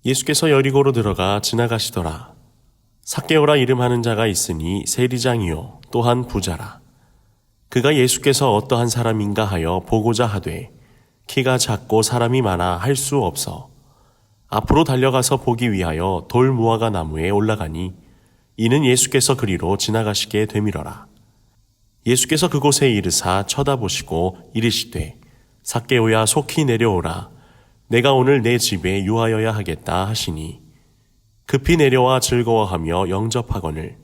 예수께서 여리고로 들어가 지나가시더라. 삭개오라 이름하는 자가 있으니 세리장이요 또한 부자라. 그가 예수께서 어떠한 사람인가 하여 보고자 하되 키가 작고 사람이 많아 할 수 없어 앞으로 달려가서 보기 위하여 돌 무화과 나무에 올라가니 이는 예수께서 그리로 지나가시게 되밀어라. 예수께서 그곳에 이르사 쳐다보시고 이르시되 삭개오야 속히 내려오라. 내가 오늘 내 집에 유하여야 하겠다 하시니 급히 내려와 즐거워하며 영접하거늘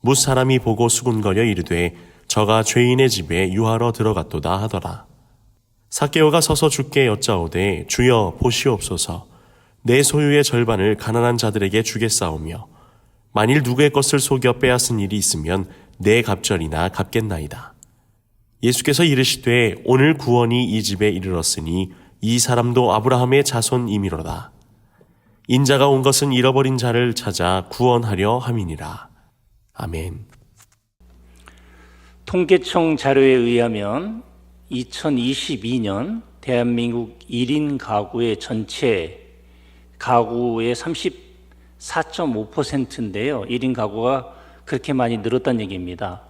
뭇 사람이 보고 수군거려 이르되 저가 죄인의 집에 유하러 들어갔도다 하더라. 삭개오가 서서 주께 여짜오되 주여 보시옵소서. 내 소유의 절반을 가난한 자들에게 주겠사오며 만일 누구의 것을 속여 빼앗은 일이 있으면 내 갑절이나 갚겠나이다. 예수께서 이르시되 오늘 구원이 이 집에 이르렀으니 이 사람도 아브라함의 자손이미로다. 인자가 온 것은 잃어버린 자를 찾아 구원하려 함이니라. 아멘. 통계청 자료에 의하면 2022년 대한민국 1인 가구의 전체 가구의 34.5%인데요. 1인 가구가 그렇게 많이 늘었다는 얘기입니다.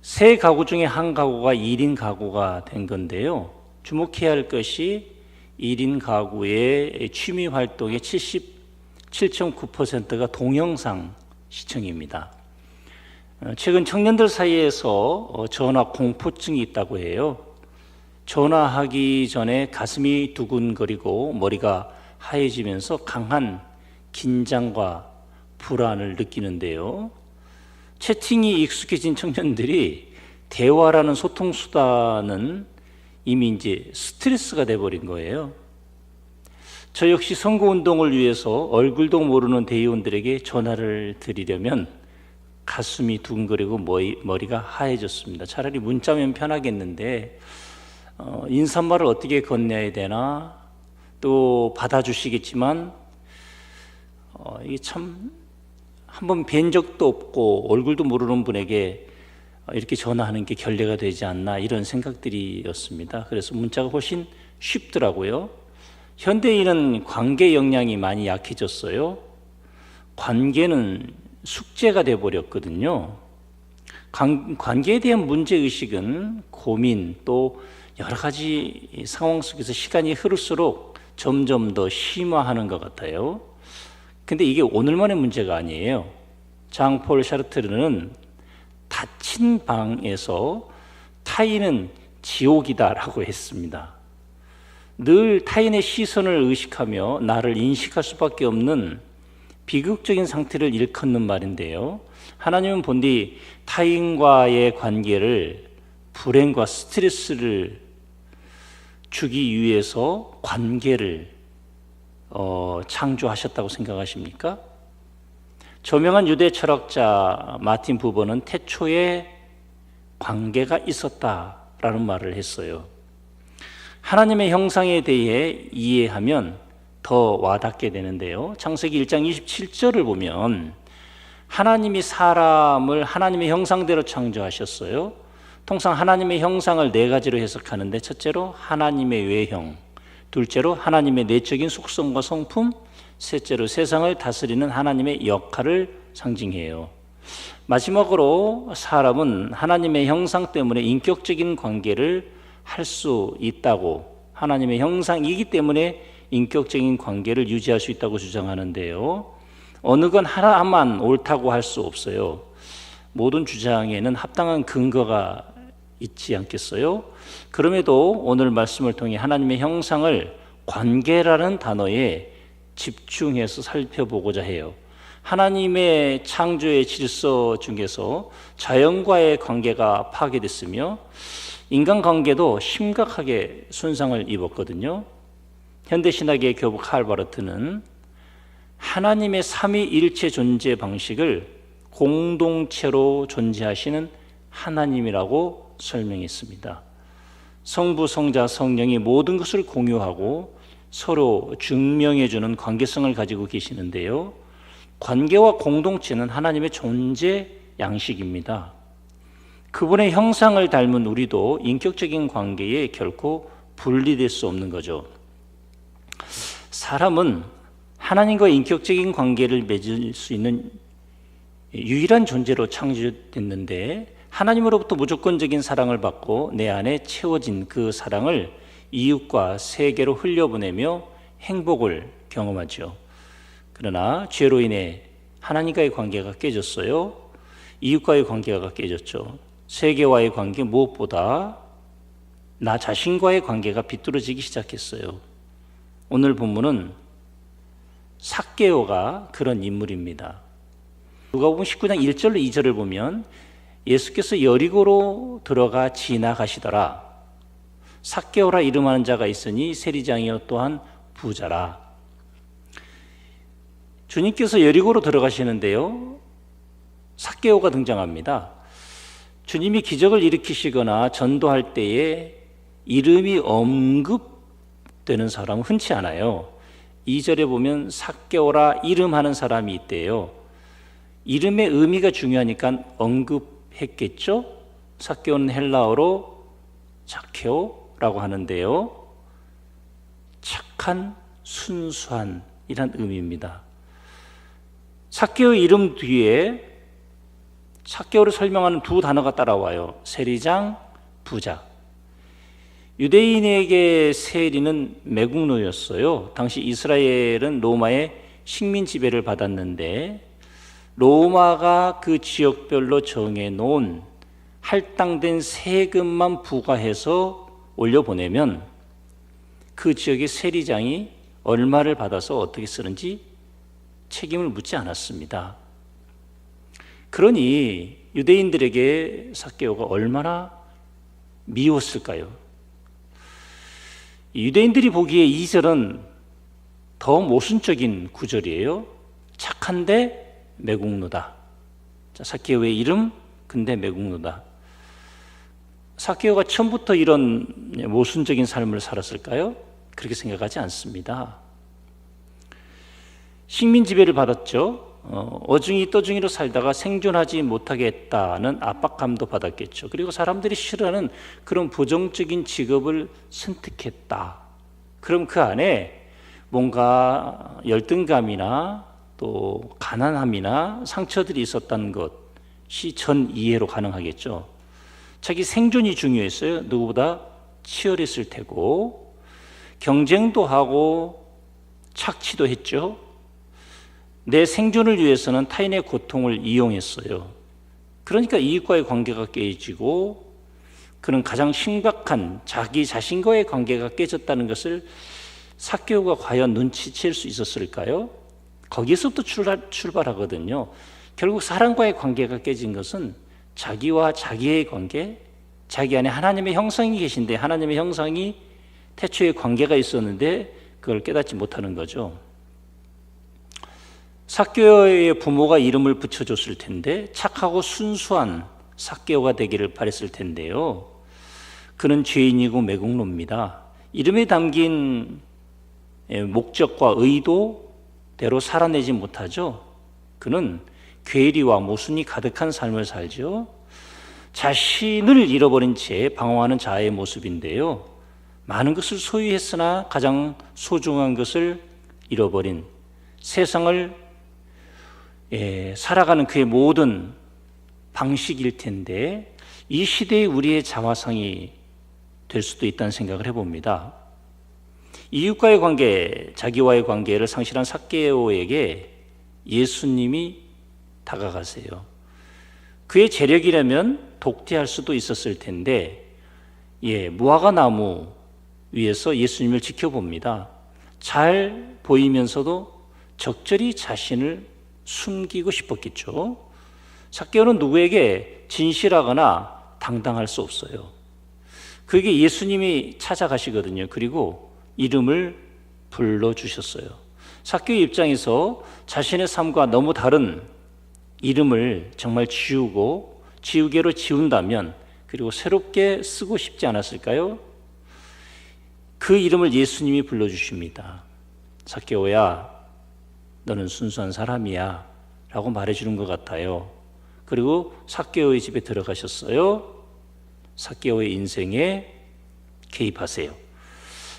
세 가구 중에 한 가구가 1인 가구가 된 건데요. 주목해야 할 것이 1인 가구의 취미 활동의 77.9%가 동영상 시청입니다. 최근 청년들 사이에서 전화 공포증이 있다고 해요. 전화하기 전에 가슴이 두근거리고 머리가 하얘지면서 강한 긴장과 불안을 느끼는데요. 채팅이 익숙해진 청년들이 대화라는 소통 수단은 이미 이제 스트레스가 돼버린 거예요. 저 역시 선거운동을 위해서 얼굴도 모르는 대의원들에게 전화를 드리려면 가슴이 두근거리고 머리가 하얘졌습니다. 차라리 문자면 편하겠는데 인사말을 어떻게 건네야 되나, 또 받아주시겠지만 이게 참 한번 뵌 적도 없고 얼굴도 모르는 분에게 이렇게 전화하는 게 결례가 되지 않나, 이런 생각들이었습니다. 그래서 문자가 훨씬 쉽더라고요. 현대인은 관계 역량이 많이 약해졌어요. 관계는 숙제가 돼버렸거든요. 관계에 대한 문제의식은 고민, 또 여러 가지 상황 속에서 시간이 흐를수록 점점 더 심화하는 것 같아요. 근데 이게 오늘만의 문제가 아니에요. 장폴 샤르트르는 닫힌 방에서 타인은 지옥이다라고 했습니다. 늘 타인의 시선을 의식하며 나를 인식할 수밖에 없는 비극적인 상태를 일컫는 말인데요. 하나님은 본디 타인과의 관계를 불행과 스트레스를 주기 위해서 관계를 창조하셨다고 생각하십니까? 저명한 유대 철학자 마틴 부버는 태초에 관계가 있었다라는 말을 했어요. 하나님의 형상에 대해 이해하면 더 와닿게 되는데요. 창세기 1장 27절을 보면 하나님이 사람을 하나님의 형상대로 창조하셨어요. 통상 하나님의 형상을 네 가지로 해석하는데, 첫째로 하나님의 외형, 둘째로 하나님의 내적인 속성과 성품, 셋째로 세상을 다스리는 하나님의 역할을 상징해요. 마지막으로 사람은 하나님의 형상 때문에 인격적인 관계를 할 수 있다고, 하나님의 형상이기 때문에 인격적인 관계를 유지할 수 있다고 주장하는데요. 어느 건 하나만 옳다고 할 수 없어요. 모든 주장에는 합당한 근거가 있지 않겠어요? 그럼에도 오늘 말씀을 통해 하나님의 형상을 관계라는 단어에 집중해서 살펴보고자 해요. 하나님의 창조의 질서 중에서 자연과의 관계가 파괴됐으며 인간관계도 심각하게 손상을 입었거든요. 현대신학의 교부 칼 바르트는 하나님의 삼위일체 존재 방식을 공동체로 존재하시는 하나님이라고 설명했습니다. 성부, 성자, 성령이 모든 것을 공유하고 서로 증명해주는 관계성을 가지고 계시는데요. 관계와 공동체는 하나님의 존재 양식입니다. 그분의 형상을 닮은 우리도 인격적인 관계에 결코 분리될 수 없는 거죠. 사람은 하나님과 인격적인 관계를 맺을 수 있는 유일한 존재로 창조됐는데 하나님으로부터 무조건적인 사랑을 받고 내 안에 채워진 그 사랑을 이웃과 세계로 흘려보내며 행복을 경험하죠. 그러나 죄로 인해 하나님과의 관계가 깨졌어요. 이웃과의 관계가 깨졌죠. 세계와의 관계, 무엇보다 나 자신과의 관계가 비뚤어지기 시작했어요. 오늘 본문은 삭개오가 그런 인물입니다. 누가복음 19장 1절로 2절을 보면 예수께서 여리고로 들어가 지나가시더라. 삭개오라 이름하는 자가 있으니 세리장이요 또한 부자라. 주님께서 여리고로 들어가시는데요, 삭개오가 등장합니다. 주님이 기적을 일으키시거나 전도할 때에 이름이 언급되는 사람은 흔치 않아요. 2절에 보면 삭개오라 이름하는 사람이 있대요. 이름의 의미가 중요하니까 언급했겠죠. 삭개오는 헬라어로 자케오라고 하는데요, 착한, 순수한 이란 의미입니다. 삭개오의 이름 뒤에 삭개오를 설명하는 두 단어가 따라와요. 세리장, 부자. 유대인에게 세리는 매국노였어요. 당시 이스라엘은 로마의 식민 지배를 받았는데 로마가 그 지역별로 정해놓은 할당된 세금만 부과해서 올려보내면 그 지역의 세리장이 얼마를 받아서 어떻게 쓰는지 책임을 묻지 않았습니다. 그러니 유대인들에게 삭개오가 얼마나 미웠을까요? 유대인들이 보기에 2절은 더 모순적인 구절이에요. 착한데 매국노다. 자, 삭개오의 이름, 근데 매국노다. 삭개오가 처음부터 이런 모순적인 삶을 살았을까요? 그렇게 생각하지 않습니다. 식민 지배를 받았죠. 어중이 떠중이로 살다가 생존하지 못하게 했다는 압박감도 받았겠죠. 그리고 사람들이 싫어하는 그런 부정적인 직업을 선택했다. 그럼 그 안에 뭔가 열등감이나 또 가난함이나 상처들이 있었다는 것이 전 이해로 가능하겠죠. 자기 생존이 중요했어요. 누구보다 치열했을 테고 경쟁도 하고 착취도 했죠. 내 생존을 위해서는 타인의 고통을 이용했어요. 그러니까 이익과의 관계가 깨지고 그는 가장 심각한 자기 자신과의 관계가 깨졌다는 것을 삭개오가 과연 눈치챌 수 있었을까요? 거기서부터 출발하거든요. 결국 사람과의 관계가 깨진 것은 자기와 자기의 관계, 자기 안에 하나님의 형상이 계신데 하나님의 형상이 태초에 관계가 있었는데 그걸 깨닫지 못하는 거죠. 삭개오의 부모가 이름을 붙여줬을 텐데 착하고 순수한 삭개오가 되기를 바랬을 텐데요. 그는 죄인이고 매국노입니다. 이름에 담긴 목적과 의도대로 살아내지 못하죠. 그는 괴리와 모순이 가득한 삶을 살죠. 자신을 잃어버린 채 방황하는 자아의 모습인데요. 많은 것을 소유했으나 가장 소중한 것을 잃어버린 세상을 살아가는 그의 모든 방식일 텐데 이 시대의 우리의 자화상이 될 수도 있다는 생각을 해봅니다. 이웃과의 관계, 자기와의 관계를 상실한 삭개오에게 예수님이 다가가세요. 그의 재력이라면 독대할 수도 있었을 텐데 무화과 나무 위에서 예수님을 지켜봅니다. 잘 보이면서도 적절히 자신을 숨기고 싶었겠죠. 삭개오는 누구에게 진실하거나 당당할 수 없어요. 그에게 예수님이 찾아가시거든요. 그리고 이름을 불러주셨어요. 삭개오 입장에서 자신의 삶과 너무 다른 이름을 정말 지우개로 지운다면 그리고 새롭게 쓰고 싶지 않았을까요? 그 이름을 예수님이 불러주십니다. 삭개오야, 너는 순수한 사람이야 라고 말해주는 것 같아요. 그리고 삭개오의 집에 들어가셨어요. 삭개오의 인생에 개입하세요.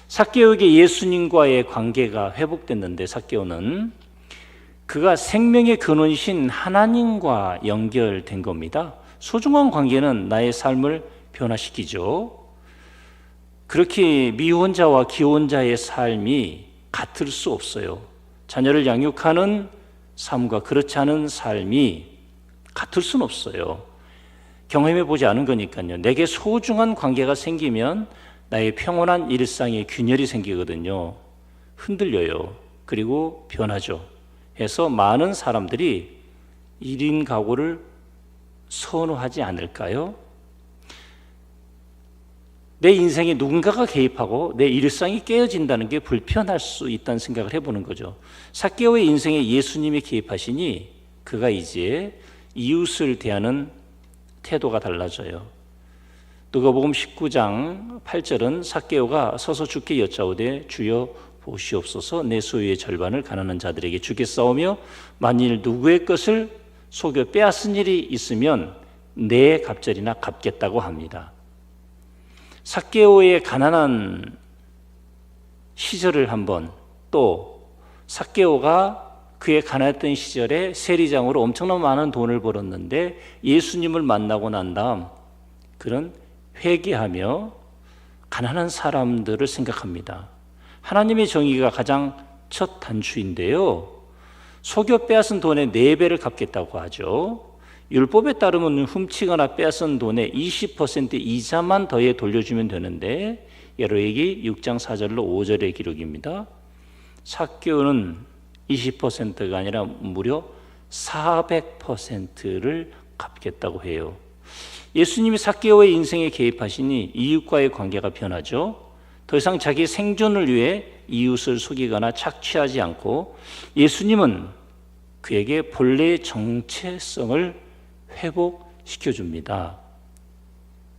삭개오에게 예수님과의 관계가 회복됐는데 삭개오는 그가 생명의 근원이신 하나님과 연결된 겁니다. 소중한 관계는 나의 삶을 변화시키죠. 그렇게 미혼자와 기혼자의 삶이 같을 수 없어요. 자녀를 양육하는 삶과 그렇지 않은 삶이 같을 수는 없어요. 경험해 보지 않은 거니까요. 내게 소중한 관계가 생기면 나의 평온한 일상에 균열이 생기거든요. 흔들려요. 그리고 변하죠. 해서 많은 사람들이 1인 가구를 선호하지 않을까요? 내 인생에 누군가가 개입하고 내 일상이 깨어진다는 게 불편할 수 있다는 생각을 해보는 거죠. 삭개오의 인생에 예수님이 개입하시니 그가 이제 이웃을 대하는 태도가 달라져요. 누가복음 19장 8절은 삭개오가 서서 주께 여짜오되 주여 보시옵소서 내 소유의 절반을 가난한 자들에게 주겠사오며 만일 누구의 것을 속여 빼앗은 일이 있으면 내 갑절이나 갚겠다고 합니다. 삭개오의 가난한 시절을 한번 또 삭개오가 그의 가난했던 시절에 세리장으로 엄청난 많은 돈을 벌었는데 예수님을 만나고 난 다음 그런 회개하며 가난한 사람들을 생각합니다. 하나님의 정의가 가장 첫 단추인데요. 속여 빼앗은 돈의 4배를 갚겠다고 하죠. 율법에 따르면 훔치거나 빼앗은 돈의 20% 이자만 더해 돌려주면 되는데 여로얘기 6장 4절로 5절의 기록입니다. 삭개오는 20%가 아니라 무려 400%를 갚겠다고 해요. 예수님이 삭개오의 인생에 개입하시니 이웃과의 관계가 변하죠. 더 이상 자기 생존을 위해 이웃을 속이거나 착취하지 않고 예수님은 그에게 본래의 정체성을 회복시켜줍니다.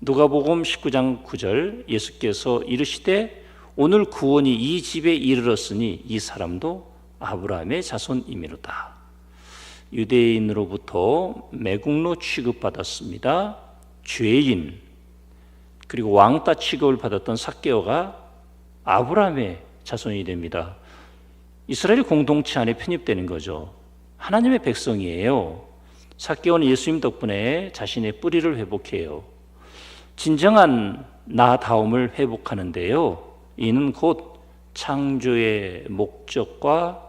누가복음 19장 9절 예수께서 이르시되 오늘 구원이 이 집에 이르렀으니 이 사람도 아브라함의 자손이미로다. 유대인으로부터 매국노 취급받았습니다. 죄인 그리고 왕따 취급을 받았던 삭개오가 아브라함의 자손이 됩니다. 이스라엘 공동체 안에 편입되는 거죠. 하나님의 백성이에요. 삭개오는 예수님 덕분에 자신의 뿌리를 회복해요. 진정한 나다움을 회복하는데요. 이는 곧 창조의 목적과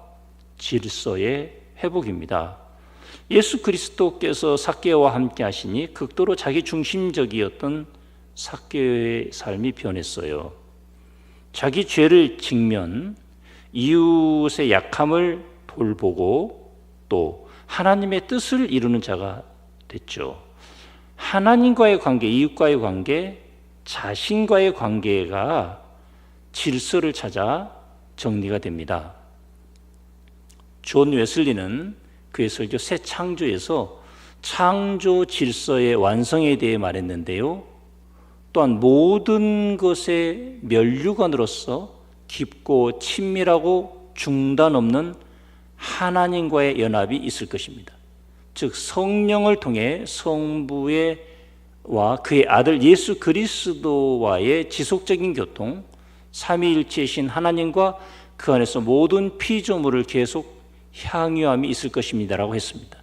질서의 회복입니다. 예수 그리스도께서 삭개오와 함께 하시니 극도로 자기 중심적이었던 삭개오의 삶이 변했어요. 자기 죄를 직면, 이웃의 약함을 돌보고 또 하나님의 뜻을 이루는 자가 됐죠. 하나님과의 관계, 이웃과의 관계, 자신과의 관계가 질서를 찾아 정리가 됩니다. 존 웨슬리는 그의 설교 새 창조에서 창조 질서의 완성에 대해 말했는데요. 또한 모든 것의 면류관으로서 깊고 친밀하고 중단 없는 하나님과의 연합이 있을 것입니다. 즉 성령을 통해 성부와 그의 아들 예수 그리스도와의 지속적인 교통, 삼위일체이신 하나님과 그 안에서 모든 피조물을 계속 향유함이 있을 것입니다라고 했습니다.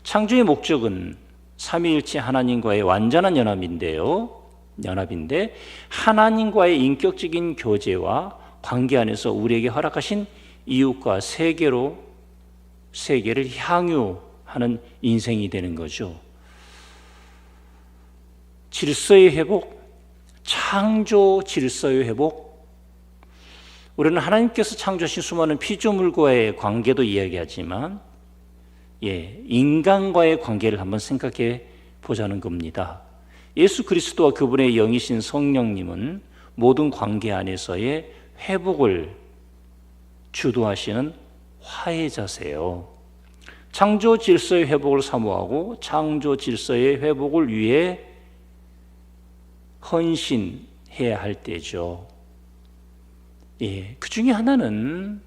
창조의 목적은 삼위일체 하나님과의 완전한 연합인데 하나님과의 인격적인 교제와 관계 안에서 우리에게 허락하신 이웃과 세계를 향유하는 인생이 되는 거죠. 질서의 회복, 창조 질서의 회복. 우리는 하나님께서 창조하신 수많은 피조물과의 관계도 이야기하지만 인간과의 관계를 한번 생각해 보자는 겁니다. 예수 그리스도와 그분의 영이신 성령님은 모든 관계 안에서의 회복을 주도하시는 화해자세요. 창조 질서의 회복을 사모하고 창조 질서의 회복을 위해 헌신해야 할 때죠. 그 중에 하나는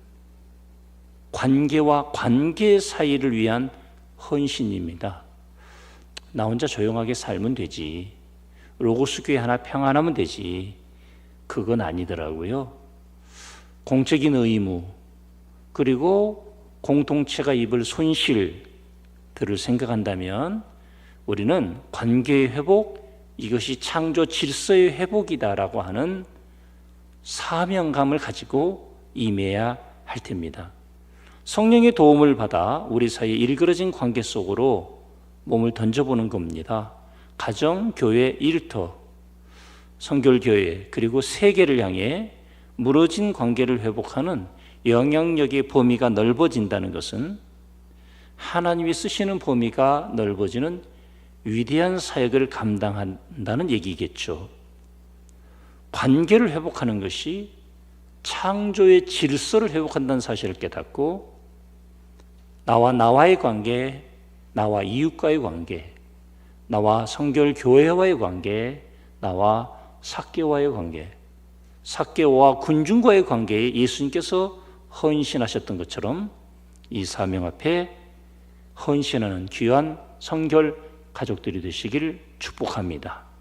관계와 관계 사이를 위한 헌신입니다. 나 혼자 조용하게 살면 되지. 로고스 교회 하나 평안하면 되지. 그건 아니더라고요. 공적인 의무, 그리고 공동체가 입을 손실들을 생각한다면 우리는 관계의 회복, 이것이 창조 질서의 회복이다라고 하는 사명감을 가지고 임해야 할 텐입니다. 성령의 도움을 받아 우리 사이에 일그러진 관계 속으로 몸을 던져보는 겁니다. 가정, 교회, 일터, 성결교회, 그리고 세계를 향해 무너진 관계를 회복하는 영향력의 범위가 넓어진다는 것은 하나님이 쓰시는 범위가 넓어지는 위대한 사역을 감당한다는 얘기겠죠. 관계를 회복하는 것이 창조의 질서를 회복한다는 사실을 깨닫고 나와의 관계, 나와 이웃과의 관계, 나와 성결교회와의 관계, 나와 삭개와의 관계, 삭개와 군중과의 관계에 예수님께서 헌신하셨던 것처럼 이 사명 앞에 헌신하는 귀한 성결 가족들이 되시길 축복합니다.